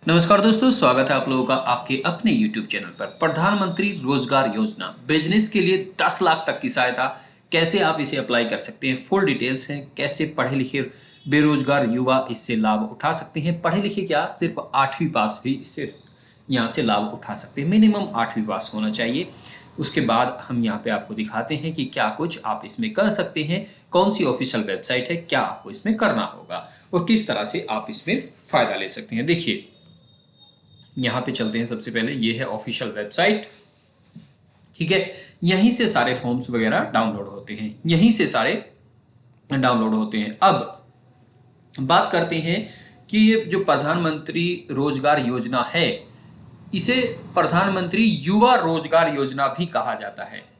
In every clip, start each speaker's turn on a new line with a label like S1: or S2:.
S1: नमस्कार दोस्तों, स्वागत है आप लोगों का आपके अपने YouTube चैनल पर। प्रधानमंत्री रोजगार योजना बिजनेस के लिए 10 लाख तक की सहायता, कैसे आप इसे अप्लाई कर सकते हैं, फुल डिटेल्स हैं। कैसे पढ़े लिखे बेरोजगार युवा इससे लाभ उठा सकते हैं। पढ़े लिखे क्या, सिर्फ 8वीं पास भी इससे यहाँ से लाभ उठा सकते हैं। मिनिमम 8वीं पास होना चाहिए। उसके बाद हम यहाँ पे आपको दिखाते हैं कि क्या कुछ आप इसमें कर सकते हैं, कौन सी ऑफिशियल वेबसाइट है, क्या आपको इसमें करना होगा और किस तरह से आप इसमें फायदा ले सकते हैं। देखिए, यहाँ पे चलते हैं। सबसे पहले ये है ऑफिशियल वेबसाइट, ठीक है। यहीं से सारे फॉर्म्स वगैरह डाउनलोड होते हैं, यहीं से सारे डाउनलोड होते हैं। अब बात करते हैं कि ये जो प्रधानमंत्री रोजगार योजना है, इसे प्रधानमंत्री युवा रोजगार योजना भी कहा जाता है।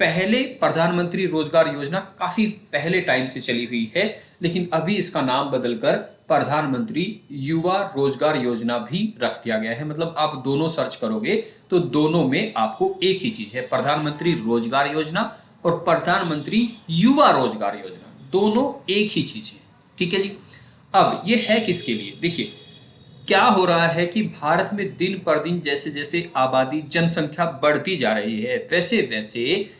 S1: पहले प्रधानमंत्री रोजगार योजना काफी पहले टाइम से चली हुई है, लेकिन अभी इसका नाम बदलकर प्रधानमंत्री युवा रोजगार योजना भी रख दिया गया है। मतलब आप दोनों सर्च करोगे तो दोनों में आपको एक ही चीज है, प्रधानमंत्री रोजगार योजना और प्रधानमंत्री युवा रोजगार योजना, दोनों एक ही चीज है, ठीक है जी। अब ये है किसके लिए, देखिए क्या हो रहा है कि भारत में दिन पर दिन जैसे जैसे आबादी जनसंख्या बढ़ती जा रही है, वैसे वैसे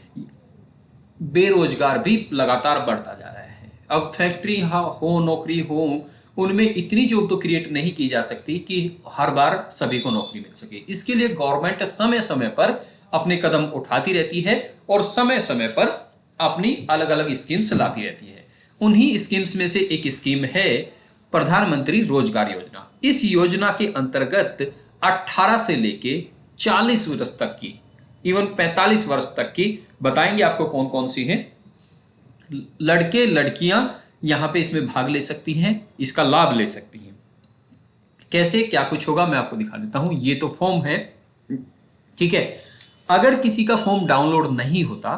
S1: बेरोजगार भी लगातार बढ़ता जा रहा है। अब फैक्ट्री हो, नौकरी हो, उनमें इतनी जॉब तो क्रिएट नहीं की जा सकती कि हर बार सभी को नौकरी मिल सके। इसके लिए गवर्नमेंट समय समय पर अपने कदम उठाती रहती है और समय समय पर अपनी अलग अलग स्कीम्स लाती रहती है। उन्हीं स्कीम्स में से एक स्कीम है प्रधानमंत्री रोजगार योजना। इस योजना के अंतर्गत 18 से लेके 40 वर्ष तक की, इवन 45 वर्ष तक की, बताएंगे आपको कौन कौन सी हैं, लड़के लड़कियां यहां पे इसमें भाग ले सकती हैं, इसका लाभ ले सकती हैं। कैसे क्या कुछ होगा मैं आपको दिखा देता हूं। ये तो फॉर्म है, ठीक है। अगर किसी का फॉर्म डाउनलोड नहीं होता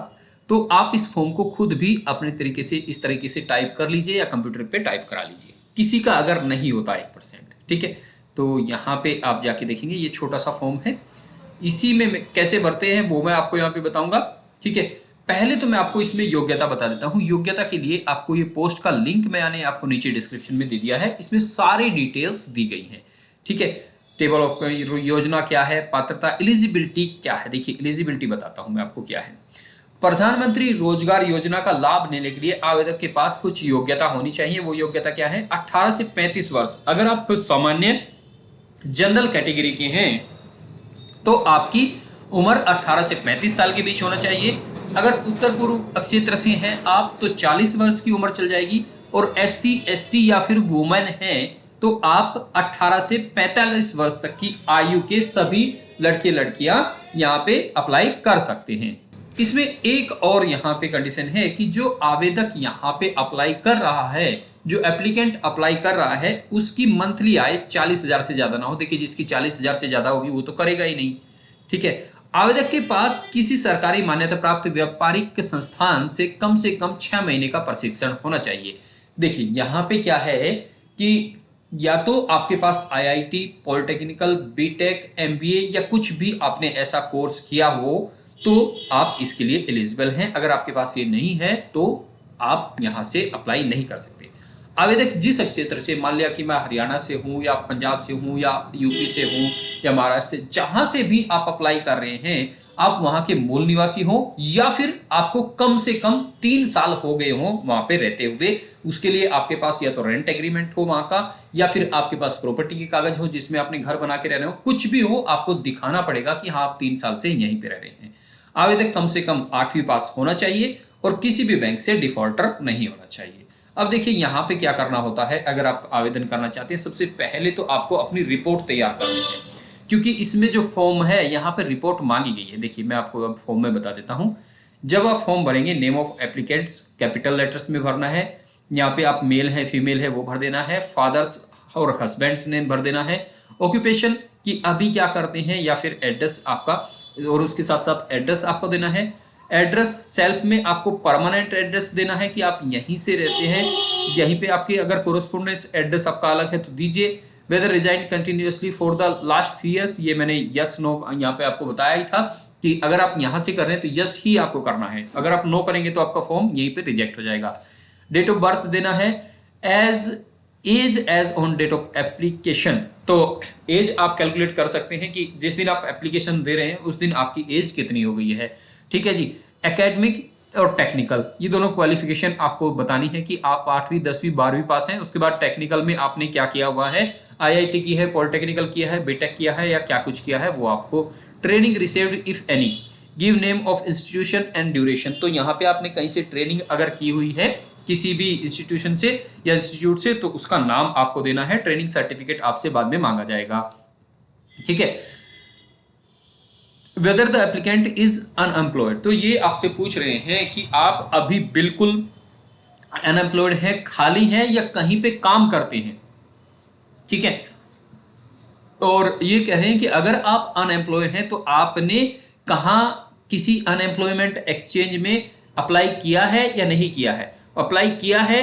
S1: तो आप इस फॉर्म को खुद भी अपने तरीके से इस तरीके से टाइप कर लीजिए या कंप्यूटर पे टाइप करा लीजिए। किसी का अगर नहीं होता 1%, ठीक है, तो यहाँ पे आप जाके देखेंगे ये छोटा सा फॉर्म है। इसी में कैसे भरते हैं वो मैं आपको यहाँ पे बताऊंगा, ठीक है। पहले तो मैं आपको इसमें योग्यता बता देता हूँ। योग्यता के लिए आपको ये पोस्ट का लिंक मैंने आपको नीचे डिस्क्रिप्शन में दे दिया है, इसमें सारी डिटेल्स दी गई हैं, ठीक है। टेबल ऑफ योजना क्या है, पात्रता, एलिजिबिलिटी क्या है। देखिए एलिजिबिलिटी बताता हूं मैं आपको क्या है। प्रधानमंत्री रोजगार योजना का लाभ लेने के लिए आवेदक के पास कुछ योग्यता होनी चाहिए। वो योग्यता क्या है, 18 से 35 वर्ष। अगर आप सामान्य जनरल कैटेगरी के हैं तो आपकी उम्र 18 से 35 साल के बीच होना चाहिए। अगर उत्तर पूर्व क्षेत्र से हैं आप तो 40 वर्ष की उम्र चल जाएगी। और SC ST या फिर वुमेन है तो आप 18 से 45 वर्ष तक की आयु के सभी लड़के लड़कियां यहाँ पे अप्लाई कर सकते हैं। इसमें एक और यहाँ पे कंडीशन है कि जो आवेदक यहाँ पे अप्लाई कर रहा है, जो एप्लीकेंट अप्लाई कर रहा है, उसकी मंथली आय 40,000 से ज्यादा ना हो। देखिए जिसकी 40,000 से ज्यादा होगी वो तो करेगा ही नहीं, ठीक है। आवेदक के पास किसी सरकारी मान्यता प्राप्त व्यापारिक संस्थान से कम 6 महीने का प्रशिक्षण होना चाहिए। देखिए यहाँ पे क्या है कि या तो आपके पास IIT, पॉलिटेक्निकल, BTech, MBA या कुछ भी आपने ऐसा कोर्स किया हो तो आप इसके लिए एलिजिबल हैं। अगर आपके पास ये नहीं है तो आप यहाँ से अप्लाई नहीं कर सकते। आवेदक जिस क्षेत्र से, मान लिया कि मैं हरियाणा से हूँ या पंजाब से हूँ या यूपी से हूँ या महाराष्ट्र से, जहां से भी आप अप्लाई कर रहे हैं, आप वहां के मूल निवासी हो या फिर आपको कम से कम 3 साल हो गए हो वहां पे रहते हुए। उसके लिए आपके पास या तो रेंट एग्रीमेंट हो वहां का, या फिर आपके पास प्रॉपर्टी के कागज हो जिसमें आपने घर बना के रह रहे हो, कुछ भी हो, आपको दिखाना पड़ेगा कि हाँ आप 3 साल से यहीं पे रह रहे हैं। आवेदक कम से कम 8वीं पास होना चाहिए और किसी भी बैंक से डिफॉल्टर नहीं होना चाहिए। अब देखिए यहाँ पे क्या करना होता है। अगर आप आवेदन करना चाहते हैं, सबसे पहले तो आपको अपनी रिपोर्ट तैयार करनी है, क्योंकि इसमें जो फॉर्म है यहाँ पे रिपोर्ट मांगी गई है। देखिए मैं आपको अब फॉर्म में बता देता हूँ। जब आप फॉर्म भरेंगे, name of applicants capital letters में भरना है। यहाँ पे आप मेल है फीमेल है वो भर देना है। फादर्स और हस्बैंड्स नेम भर देना है। ऑक्यूपेशन की अभी क्या करते हैं या फिर एड्रेस आपका, और उसके साथ साथ एड्रेस आपको देना है। एड्रेस सेल्फ में आपको परमानेंट एड्रेस देना है कि आप यहीं से रहते हैं, यहीं पे आपकी अगर कोरोस्पोंडेंस एड्रेस आपका अलग है तो दीजिए। Whether residing continuously for the last 3 years, ये मैंने यस नो यहाँ पे आपको बताया ही था कि अगर आप यहाँ से कर रहे हैं तो यस ही आपको करना है। अगर आप नो करेंगे तो आपका फॉर्म यहीं पे रिजेक्ट हो जाएगा। डेट ऑफ बर्थ देना है age age age on date of application, तो एज आप कैलकुलेट कर सकते हैं कि जिस दिन आप एप्लीकेशन दे रहे हैं उस दिन आपकी एज कितनी हो गई है। ठीक है जी। एकेडमिक और टेक्निकल, ये दोनों क्वालिफिकेशन आपको बतानी है कि आप 8वीं 10वीं 12वीं पास हैं, उसके बाद टेक्निकल में आपने क्या किया हुआ है, आईआईटी की है, पॉलिटेक्निकल किया है, बीटेक किया है या क्या कुछ किया है वो आपको। Training received if any, give name of institution and duration, तो यहाँ पे आपने कहीं से ट्रेनिंग अगर की हुई है किसी भी इंस्टीट्यूशन से या इंस्टीट्यूट से तो उसका नाम आपको देना है, ट्रेनिंग सर्टिफिकेट आपसे बाद में मांगा जाएगा। ठीक है। Whether the applicant is unemployed, तो ये आपसे पूछ रहे हैं कि आप अभी बिल्कुल अनएम्प्लॉयड हैं, खाली हैं या कहीं पे काम करते हैं। ठीक है। और ये कह रहे हैं कि अगर आप अनएम्प्लॉय हैं तो आपने कहाँ किसी अनएम्प्लॉयमेंट एक्सचेंज में अप्लाई किया है या नहीं किया है। अप्लाई किया है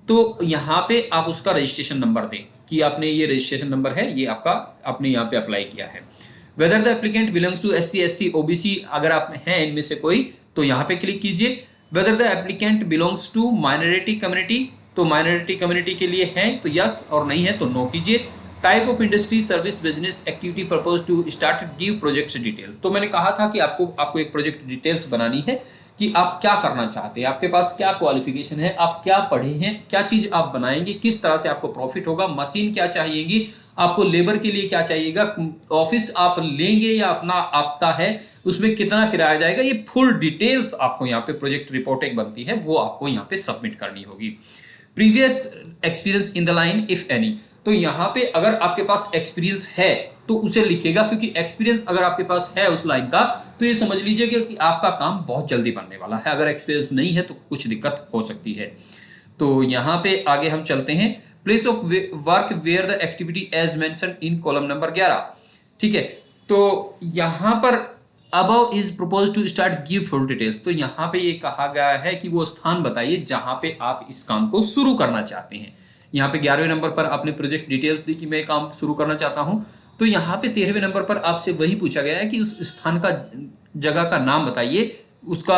S1: तो यहाँ पे आप उसका रजिस्ट्रेशन नंबर दें कि आपने ये रजिस्ट्रेशन नंबर है, ये आपका आपने यहाँ पे अप्लाई किया है। Whether the applicant belongs to SC ST OBC, अगर आप हैं इनमें से कोई तो यहाँ पे क्लिक कीजिए। Whether the applicant belongs to minority community, तो माइनॉरिटी कम्युनिटी के लिए है तो यस और नहीं है तो नो कीजिए। Type of industry service business activity propose to start give projects details, तो मैंने कहा था कि आपको एक प्रोजेक्ट डिटेल्स बनानी है कि आप क्या करना चाहते हैं, आपके पास क्या क्वालिफिकेशन है, आप क्या पढ़े हैं, क्या चीज आप बनाएंगे, किस तरह से आपको प्रॉफिट होगा, मशीन क्या चाहिएगी आपको, लेबर के लिए क्या चाहिएगा, ऑफिस आप लेंगे या अपना आपका है उसमें कितना किराया जाएगा, ये फुल डिटेल्स आपको यहाँ पे प्रोजेक्ट रिपोर्ट एक बनती है वो आपको यहाँ पे सबमिट करनी होगी। Previous experience in the line if any, तो यहाँ पे अगर आपके पास एक्सपीरियंस है तो उसे लिखेगा, क्योंकि एक्सपीरियंस अगर आपके पास है उस लाइन का तो ये समझ लीजिए कि आपका काम बहुत जल्दी बनने वाला है। अगर एक्सपीरियंस नहीं है तो कुछ दिक्कत हो सकती है। तो यहाँ पे आगे हम चलते हैं। Place of work where the activity as mentioned in column number 11। ठीक है। तो यहाँ पर above is propose to start give full details, तो यहाँ पे ये कहा गया है कि वो स्थान बताइए जहां पे आप इस काम को शुरू करना चाहते हैं। यहाँ पे 11वें नंबर पर आपने प्रोजेक्ट डिटेल्स दी कि मैं काम शुरू करना चाहता हूं, तो यहाँ पे 13वें नंबर पर आपसे वही पूछा गया है कि उस स्थान का जगह का नाम बताइए, उसका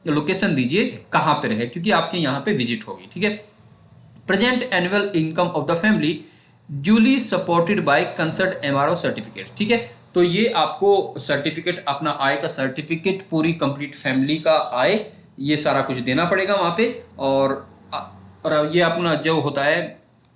S1: लोकेशन दीजिए कहाँ पे रहे, क्योंकि आपके यहाँ पे विजिट होगी। ठीक है। Present annual income of the family duly supported by concert MRO certificate. ठीक है। तो ये आपको सर्टिफिकेट, अपना आय का सर्टिफिकेट, पूरी कंप्लीट फैमिली का आय, ये सारा कुछ देना पड़ेगा वहां पे। और ये अपना जो होता है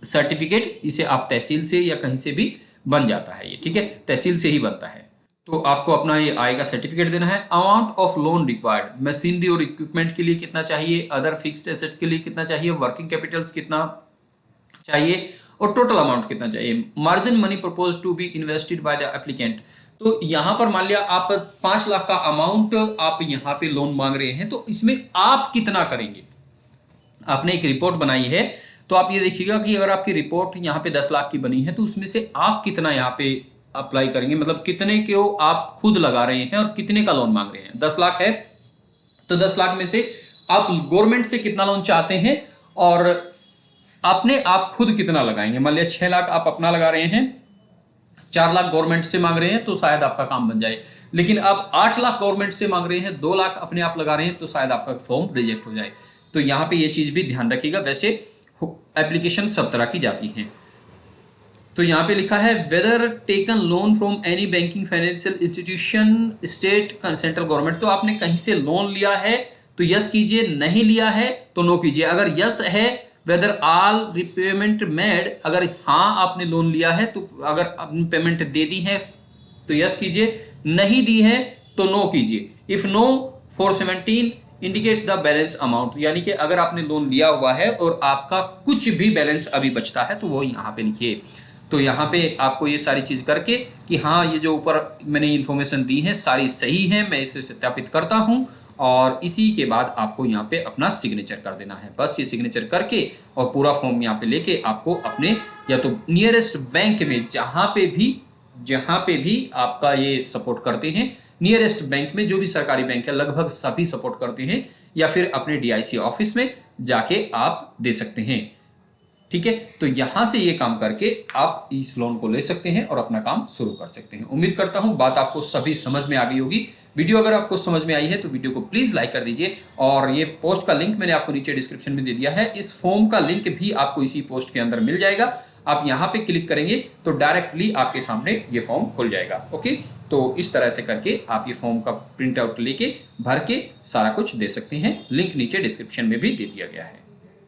S1: सर्टिफिकेट, इसे आप तहसील से या कहीं से भी बन जाता है ये। ठीक है। तहसील से ही बनता है। तो आपको अपना ये आय का सर्टिफिकेट देना है। Amount of loan required, machinery और इक्विपमेंट के लिए कितना चाहिए, अदर फिक्स्ड एसेट्स के लिए कितना चाहिए, वर्किंग कैपिटल्स कितना चाहिए और टोटल अमाउंट कितना चाहिए। Margin money propose to be invested by the applicant, तो यहाँ पर मान लिया आप 5 लाख का अमाउंट आप यहाँ पे लोन मांग रहे हैं, तो इसमें आप कितना करेंगे। आपने एक रिपोर्ट बनाई है तो आप ये देखिएगा कि अगर आपकी रिपोर्ट यहाँ पे 10 लाख की बनी है तो उसमें से आप कितना यहाँ पे अप्लाई करेंगे, मतलब कितने को आप खुद लगा रहे हैं और कितने का लोन मांग रहे हैं। 10 लाख है तो 10 लाख में से आप गवर्नमेंट से कितना लोन चाहते हैं और आपने आप खुद कितना लगाएंगे। मान लिया 6 लाख आप अपना लगा रहे हैं, 4 लाख गवर्नमेंट से मांग रहे हैं तो शायद आपका काम बन जाए, लेकिन आप 8 लाख गवर्नमेंट से मांग रहे हैं, 2 लाख अपने आप लगा रहे हैं तो शायद आपका फॉर्म रिजेक्ट हो जाए। तो यहाँ पे ये चीज भी ध्यान रखिएगा। वैसे एप्लीकेशन सब तरह की जाती हैं। तो यहाँ पे लिखा है whether taken loan from any banking financial institution state central government, तो आपने कहीं से लोन लिया है तो यस कीजिए, नहीं लिया है तो नो कीजिए। अगर यस है वेदर ऑल रिपेमेंट मेड, अगर हाँ आपने लोन लिया है तो अगर आपने पेमेंट दे दी है तो यस कीजिए, नहीं दी है तो नो कीजिए। If no 417 indicates the balance amount, यानी कि अगर आपने लोन लिया हुआ है और आपका कुछ भी बैलेंस अभी बचता है तो वो यहाँ पे लिखिए। तो यहाँ पे आपको ये सारी चीज करके कि हाँ ये जो ऊपर मैंने इन्फॉर्मेशन दी है सारी सही है, मैं इसे सत्यापित करता हूँ, और इसी के बाद आपको यहाँ पे अपना सिग्नेचर कर देना है। बस ये सिग्नेचर करके और पूरा फॉर्म यहाँ पे लेके आपको अपने या तो नियरेस्ट बैंक में जहाँ पे भी आपका ये सपोर्ट करते हैं, नियरेस्ट बैंक में जो भी सरकारी बैंक है लगभग सभी सपोर्ट करते हैं, या फिर अपने DIC ऑफिस में जाके आप दे सकते हैं। ठीक है। तो यहां से ये काम करके आप इस लोन को ले सकते हैं और अपना काम शुरू कर सकते हैं। उम्मीद करता हूं बात आपको सभी समझ में आ गई होगी। वीडियो अगर आपको समझ में आई है तो वीडियो को प्लीज़ लाइक कर दीजिए, और ये पोस्ट का लिंक मैंने आपको नीचे डिस्क्रिप्शन में दे दिया है। इस फॉर्म का लिंक भी आपको इसी पोस्ट के अंदर मिल जाएगा। आप यहाँ पे क्लिक करेंगे तो डायरेक्टली आपके सामने ये फॉर्म खुल जाएगा। ओके, तो इस तरह से करके आप ये फॉर्म का प्रिंट आउट लेके भर के सारा कुछ दे सकते हैं। लिंक नीचे डिस्क्रिप्शन में भी दे दिया गया है।